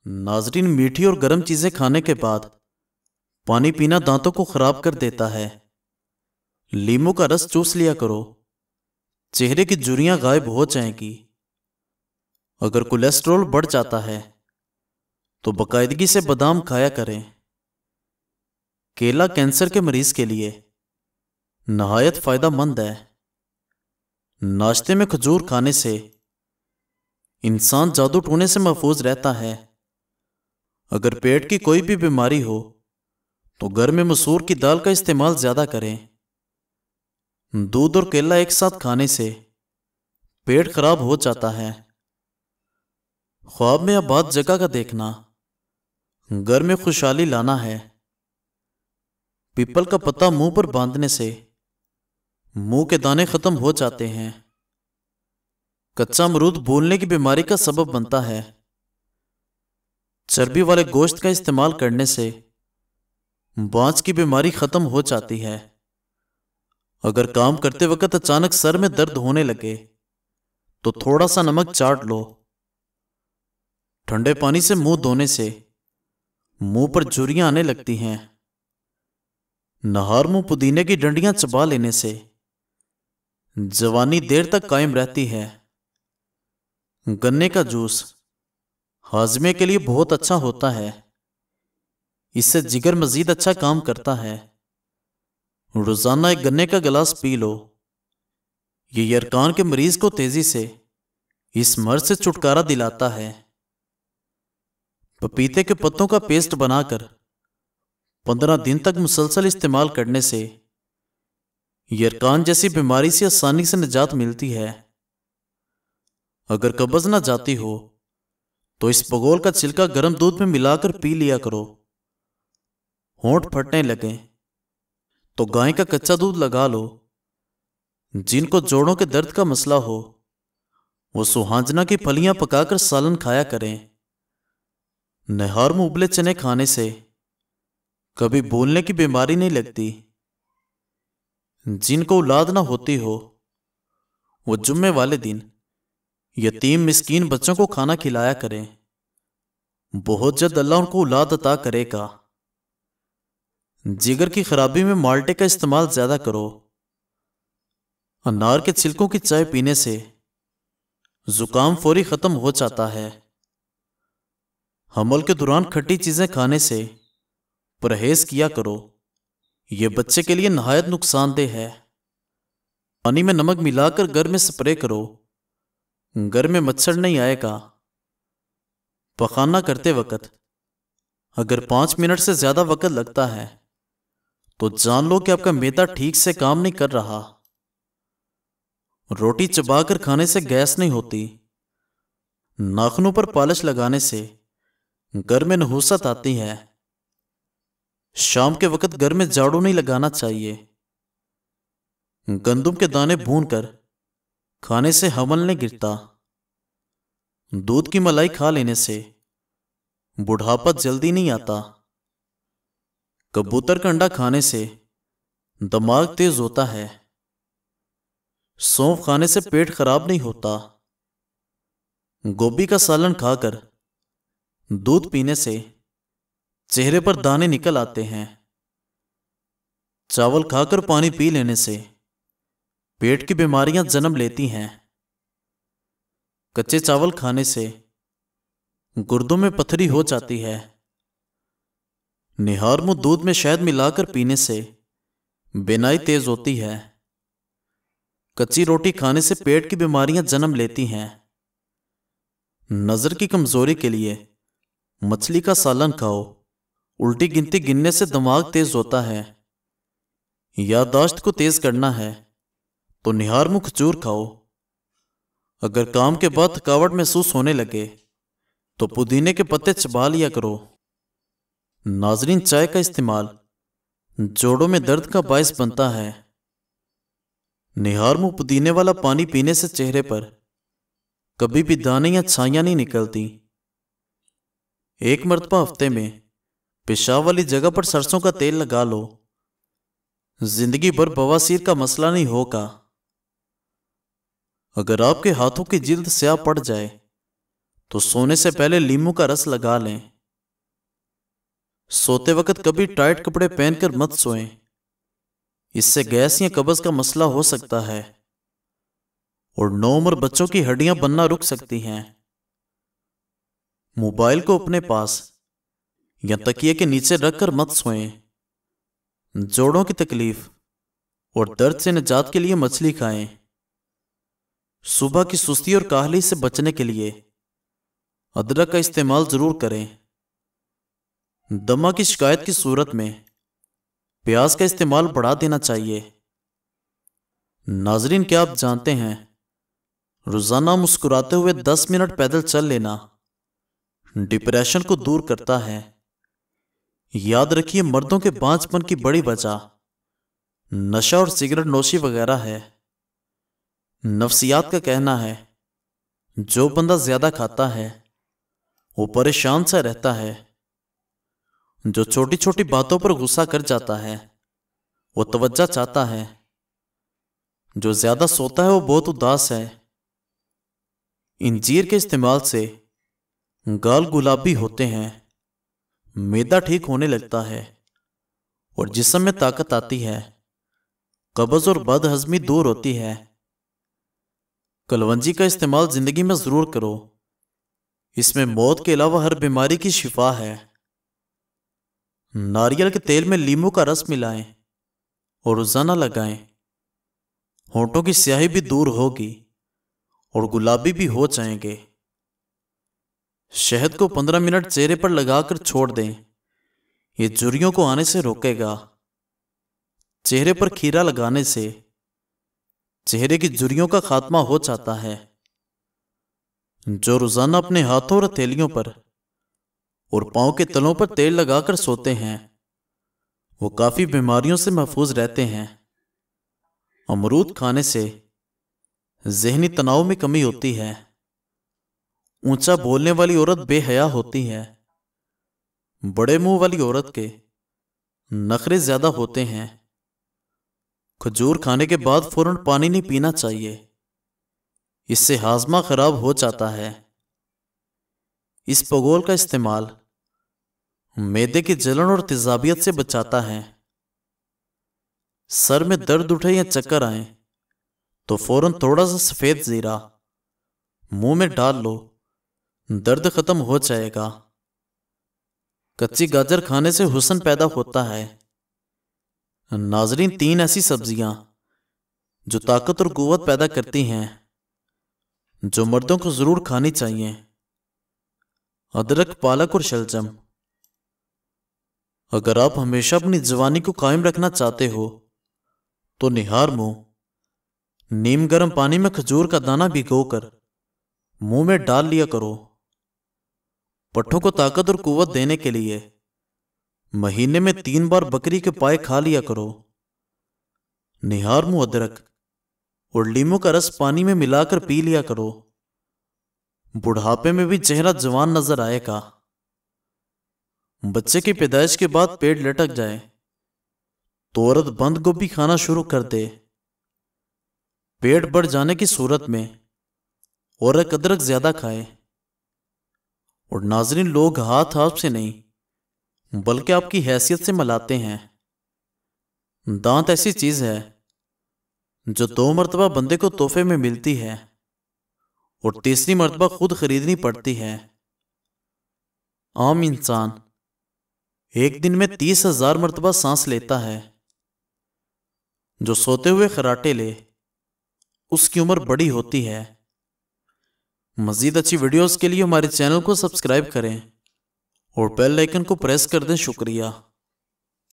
नाजरीन, मीठी और गर्म चीजें खाने के बाद पानी पीना दांतों को खराब कर देता है। लीमू का रस चूस लिया करो, चेहरे की झुर्रियां गायब हो जाएंगी। अगर कोलेस्ट्रॉल बढ़ जाता है तो बाकायदगी से बादाम खाया करें। केला कैंसर के मरीज के लिए नहायत फायदेमंद है। नाश्ते में खजूर खाने से इंसान जादू टोने से महफूज रहता है। अगर पेट की कोई भी बीमारी हो तो घर में मसूर की दाल का इस्तेमाल ज्यादा करें। दूध और केला एक साथ खाने से पेट खराब हो जाता है। ख्वाब में आबाद जगह का देखना घर में खुशहाली लाना है। पीपल का पत्ता मुंह पर बांधने से मुंह के दाने खत्म हो जाते हैं। कच्चा अमरूद भूलने की बीमारी का सबब बनता है। चर्बी वाले गोश्त का इस्तेमाल करने से बांझ की बीमारी खत्म हो जाती है। अगर काम करते वक्त अचानक सर में दर्द होने लगे तो थोड़ा सा नमक चाट लो। ठंडे पानी से मुंह धोने से मुंह पर झुर्रियां आने लगती हैं। नहार मुंह पुदीने की डंडियां चबा लेने से जवानी देर तक कायम रहती है। गन्ने का जूस हाजमे के लिए बहुत अच्छा होता है। इससे जिगर मजीद अच्छा काम करता है। रोजाना एक गन्ने का गिलास पी लो। ये यरकान के मरीज को तेजी से इस मर्ज से छुटकारा दिलाता है। पपीते के पत्तों का पेस्ट बनाकर 15 दिन तक मुसलसल इस्तेमाल करने से यरकान जैसी बीमारी से आसानी से निजात मिलती है। अगर कब्ज ना जाती हो तो इस बगोल का छिलका गर्म दूध में मिलाकर पी लिया करो। होंठ फटने लगे तो गाय का कच्चा दूध लगा लो। जिनको जोड़ों के दर्द का मसला हो वो सुहांजना की फलियां पकाकर सालन खाया करें। नहार में उबले चने खाने से कभी बोलने की बीमारी नहीं लगती। जिनको औलाद ना होती हो वो जुम्मे वाले दिन यतीम मिस्कीन बच्चों को खाना खिलाया करें। बहुत जल्द अल्लाह उनको औलाद अता करेगा। जिगर की खराबी में माल्टे का इस्तेमाल ज्यादा करो। अनार के छिलकों की चाय पीने से जुकाम फौरी खत्म हो जाता है। हमल के दौरान खट्टी चीजें खाने से परहेज किया करो। यह बच्चे के लिए नहायत नुकसानदेह है। पानी में नमक मिलाकर घर में स्प्रे करो। घर में मच्छर नहीं आएगा। पखाना करते वक्त अगर 5 मिनट से ज्यादा वक्त लगता है तो जान लो कि आपका मैदा ठीक से काम नहीं कर रहा। रोटी चबाकर खाने से गैस नहीं होती। नाखूनों पर पॉलिश लगाने से घर में नहुसत आती है। शाम के वक्त घर में झाड़ू नहीं लगाना चाहिए। गंदुम के दाने भूनकर खाने से हमल नहीं गिरता। दूध की मलाई खा लेने से बुढ़ापा जल्दी नहीं आता। कबूतर का अंडा खाने से दिमाग तेज होता है। सौंफ खाने से पेट खराब नहीं होता। गोभी का सालन खाकर दूध पीने से चेहरे पर दाने निकल आते हैं। चावल खाकर पानी पी लेने से पेट की बीमारियां जन्म लेती हैं। कच्चे चावल खाने से गुर्दों में पथरी हो जाती है। निहार मुंह दूध में शहद मिलाकर पीने से बेनाई तेज होती है। कच्ची रोटी खाने से पेट की बीमारियां जन्म लेती हैं। नजर की कमजोरी के लिए मछली का सालन खाओ। उल्टी गिनती गिनने से दिमाग तेज होता है। याददाश्त को तेज करना है तो निहार मुंह खजूर खाओ। अगर काम के बाद थकावट महसूस होने लगे तो पुदीने के पत्ते चबा लिया करो। नाजरीन, चाय का इस्तेमाल जोड़ों में दर्द का बायस बनता है। निहार मुंह पुदीने वाला पानी पीने से चेहरे पर कभी भी दाने या छाइयां नहीं निकलती। एक मर्तबा हफ्ते में पेशाब वाली जगह पर सरसों का तेल लगा लो। जिंदगी भर बवासीर का मसला नहीं होगा। अगर आपके हाथों की जिल्द स्याह पड़ जाए تو سونے سے پہلے لیمو کا رس لگا لیں۔ سوتے وقت کبھی ٹائٹ کپڑے پہن کر مت سوئیں، اس سے گیس یا قبض کا مسئلہ ہو سکتا ہے اور نوعمر بچوں کی ہڈیاں بننا رک سکتی ہیں۔ موبائل کو اپنے پاس یا تکیے کے نیچے رکھ کر مت سوئیں۔ جوڑوں کی تکلیف اور درد سے نجات کے لیے مچھلی کھائیں۔ صبح کی سستی اور کاہلی سے بچنے کے لیے ادرک کا استعمال ضرور کریں۔ دمہ کی شکایت کی صورت میں پیاز کا استعمال بڑھا دینا چاہیے۔ ناظرین، کیا آپ جانتے ہیں روزانہ مسکراتے ہوئے 10 منٹ پیدل چل لینا ڈپریشن کو دور کرتا ہے۔ یاد رکھیے، مردوں کے بانجھ پن کی بڑی وجہ نشہ اور سگریٹ نوشی وغیرہ ہے۔ نفسیات کا کہنا ہے جو بندہ زیادہ کھاتا ہے وہ پریشان سا رہتا ہے، جو چھوٹی چھوٹی باتوں پر غصہ کر جاتا ہے وہ توجہ چاہتا ہے، جو زیادہ سوتا ہے وہ بہت اداس ہے۔ انجیر کے استعمال سے گال گلابی ہوتے ہیں، معدہ ٹھیک ہونے لگتا ہے اور جسم میں طاقت آتی ہے، قبض اور بد ہضمی دور ہوتی ہے۔ کلونجی کا استعمال زندگی میں ضرور کرو، اس میں موت کے علاوہ ہر بیماری کی شفا ہے۔ ناریل کے تیل میں لیمو کا رس ملائیں اور روزانہ لگائیں، ہونٹوں کی سیاہی بھی دور ہوگی اور گلابی بھی ہو جائیں گے۔ شہد کو 15 منٹ چہرے پر لگا کر چھوڑ دیں، یہ جھریوں کو آنے سے روکے گا۔ چہرے پر کھیرا لگانے سے چہرے کی جھریوں کا خاتمہ ہو جاتا ہے۔ جو روزانہ اپنے ہاتھوں اور ہتھیلیوں پر اور پاؤں کے تلوں پر تیل لگا کر سوتے ہیں وہ کافی بیماریوں سے محفوظ رہتے ہیں۔ امرود کھانے سے ذہنی تناؤ میں کمی ہوتی ہے۔ اونچا بولنے والی عورت بے حیا ہوتی ہے۔ بڑے منہ والی عورت کے نخرے زیادہ ہوتے ہیں۔ کھجور کھانے کے بعد فوراً پانی نہیں پینا چاہیے، اس سے ہاضمہ خراب ہو جاتا ہے۔ اس پگول کا استعمال معدے کی جلن اور تیزابیت سے بچاتا ہے۔ سر میں درد اٹھے یا چکر آئیں تو فوراً تھوڑا سا سفید زیرہ منہ میں ڈال لو، درد ختم ہو جائے گا۔ کچی گاجر کھانے سے حسن پیدا ہوتا ہے۔ ناظرین، 3 ایسی سبزیاں جو طاقت اور قوت پیدا کرتی ہیں جو مردوں کو ضرور کھانی چاہیے: ادرک، پالک اور شلجم۔ اگر آپ ہمیشہ اپنی جوانی کو قائم رکھنا چاہتے ہو تو نہار منہ نیم گرم پانی میں کھجور کا دانہ بھگو کر منہ میں ڈال لیا کرو۔ پٹھوں کو طاقت اور قوت دینے کے لیے مہینے میں 3 بار بکری کے پائے کھا لیا کرو۔ نہار منہ ادرک اور لیمو کا رس پانی میں ملا کر پی لیا کرو۔ بڑھاپے میں بھی چہرہ جوان نظر آئے گا۔ بچے کی پیدائش کے بعد پیٹ لٹک جائے تو عورت بند گوبھی کھانا شروع کر دے۔ پیٹ بڑھ جانے کی صورت میں عورت ادرک زیادہ کھائے۔ اور ناظرین، لوگ ہاتھ سے نہیں بلکہ آپ کی حیثیت سے ملاتے ہیں۔ دانت ایسی چیز ہے جو 2 مرتبہ بندے کو تحفے میں ملتی ہے اور تیسری مرتبہ خود خریدنی پڑتی ہے۔ عام انسان ایک دن میں 30,000 مرتبہ سانس لیتا ہے۔ جو سوتے ہوئے خراٹے لے اس کی عمر بڑی ہوتی ہے۔ مزید اچھی ویڈیوز کے لیے ہمارے چینل کو سبسکرائب کریں اور بیل آئیکن کو پریس کر دیں۔ شکریہ۔